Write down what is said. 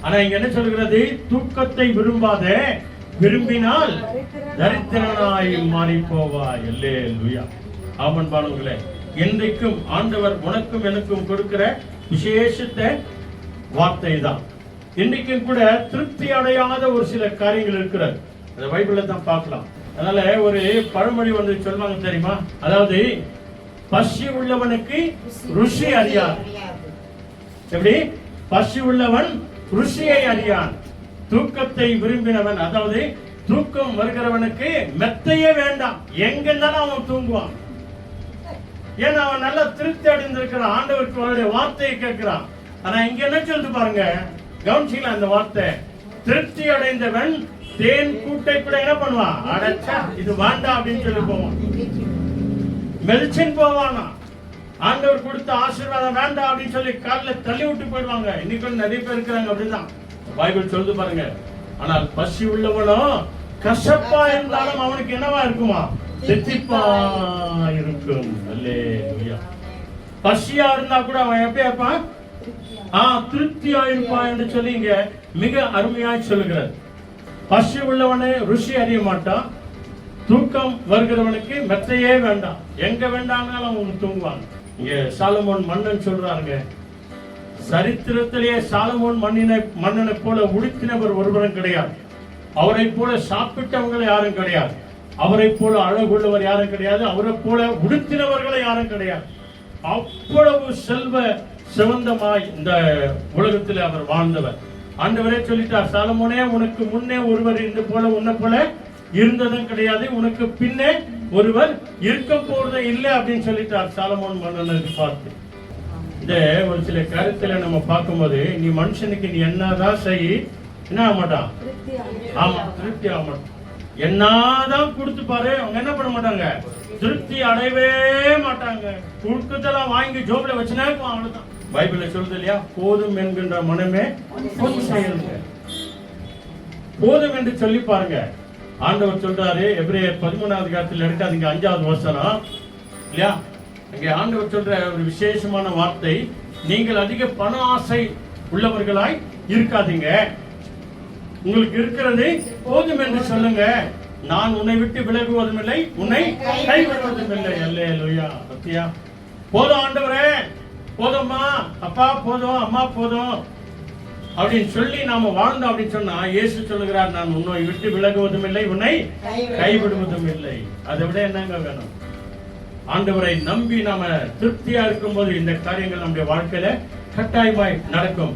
ஆனா இங்க என்ன சொல்கிறது? தூக்கத்தை விரும்பாதே, விரும்பினால் தரித்திரனாய் மாறி போவாய். அல்லேலூயா. ஆமன்பானவர்களே, இன்றைக்கும் ஆண்டவர் உனக்கும் எனக்கும் கொடுக்கிற விசேஷத்தை வார்த்தை தான். இன்றைக்கும் கூட திருப்தி அடையாத ஒரு சில காரியங்கள் இருக்கிறது. அந்த பைபிள்ல தான் பார்க்கலாம். அதனால ஒரு பழமொழி வந்து சொல்லுவாங்க தெரியுமா? அதாவது பசி உள்ளவனுக்கு ருசி அறியாது. எப்படி? பசி உள்ளவன் ருசியை அறியான். தூக்கத்தை விரும்பினவன், அதாவது தூக்கம் வருகிறவனுக்கு மெத்தையே வேண்டாம், எங்க இருந்தாலும் அவன் தூங்குவான். ஏன்னா அவன் நல்லா திருப்தி அடைந்திருக்கிறான், ஆண்டவருக்கு வார்த்தையை கேட்கிறான். ஆனா இங்க என்ன சொல்லிட்டு பாருங்க, கவனிச்சீங்களா அந்த வார்த்தை? திருப்தி அடைந்தவன் தேன் கூட்டை கூட என்ன பண்ணுவான்? அடைச்சா இது வேண்டாம் அப்படின்னு சொல்லி போவான், மெல்ச்சின் போவானா. ஆண்டவர் கொடுத்த ஆசீர்வாதம் வேண்டாம் அப்படின்னு சொல்லி காலில் தள்ளி விட்டு போயிடுவாங்க. இன்னைக்கு நிறைய பேர் இருக்கிறாங்க அப்படிதான், பைபிள் சொல்லுது பாருங்க. ஆனால் பசி உள்ளவனும் கசப்பா இருந்தாலும் அவனுக்கு என்னவா இருக்குமா? தித்திப்பா இருக்கும். அல்லேலூயா. பசியா இருந்தா கூட அவன் எப்படி இருப்பான்? திருப்தியா இருப்பான் என்று சொல்லி இங்க மிக அருமையாய் சொல்லுகிறது. பசி உள்ளவனே ருசி அறிய மாட்டான், தூக்கம் வருகிறவனுக்கு மெத்தையே வேண்டாம், எங்க வேண்டாம்னாலும் அவங்க தூங்குவாங்க. இங்க சாலமோன் மன்னன் சொல்றாங்க, சரித்திரத்திலேயே சாலமோன் மன்னனை போல உடுத்தினவர் ஒருவரும் கிடையாது, அவரை போல சாப்பிட்டவங்களை யாரும் கிடையாது, அவரை போல அழகுள்ளவர் யாரும் கிடையாது, அவரை போல உடுத்தினவர்களை யாரும் கிடையாது. அவ்வளவு செல்வ சிவந்தமாய் இந்த உலகத்தில் அவர் வாழ்ந்தவர். ஆண்டவரே சொல்லிட்டார், சாலமோனே உனக்கு முன்னே ஒருவர் இந்த போல உன்னை போல இருந்ததும் கிடையாது, உனக்கு பின்னே ஒருவர் இருக்க போறதே இல்லை அப்படின்னு சொல்லிட்டார் சாலமோன் மன்னனுக்கு பார்த்து. இந்த ஒரு சில கருத்துல நம்ம பார்க்கும்போது, நீ மனுஷனுக்கு நீ என்னதான் செய், என்ன ஆக மாட்டான்? ஆமா, திருப்தி ஆக மாட்டான். என்னதான் கொடுத்து பாரு, அவங்க என்ன பண்ண மாட்டாங்க? திருப்தி அடையவே மாட்டாங்க. கொடுக்கதெல்லாம் வாங்கி ஜோப்ல வச்சுனா அவ்வளவுதான். பைபிள்ல சொல்லுது இல்லையா, போதும் என்கின்ற மனமே செயலுங்க. போதும் என்று சொல்லி பாருங்க. ஆண்டவர் சொல்றாரு எபிரேயர் 13வது அதிகாரத்தில் எடுக்காதீங்க, 5வது வசனம் இல்லையா? இங்க ஆண்டவர் சொல்ற ஒரு விசேஷமான வார்த்தை, நீங்கள் அதிக பண ஆசை உள்ளவர்களாய் இருக்காதீங்க, உங்களுக்கு இருக்கிறது போதும் என்று சொல்லுங்க. நான் உன்னை விட்டு விலகுவதும் இல்லை, உன்னை கைவிடுவதும் இல்லை. அல்லேலூயா. பத்தியா? போதும் ஆண்டவரே, போதும்மா, அப்பா போதும், அம்மா போதும் அப்படின்னு சொல்லி நாம வாழ்ந்தோம் அப்படின்னு சொன்னா, இயேசு சொல்லுகிறார், நான் உன்னை விட்டு விலகுவதும் இல்லை, உன்னை கைவிடுவதும் இல்லை. அதை விட என்னங்க வேணும்? ஆண்டவரை நம்பி நாம திருப்தியா இருக்கும் போது இந்த காரியங்கள் நம்முடைய வாழ்க்கையில கட்டாயமாய் நடக்கும்.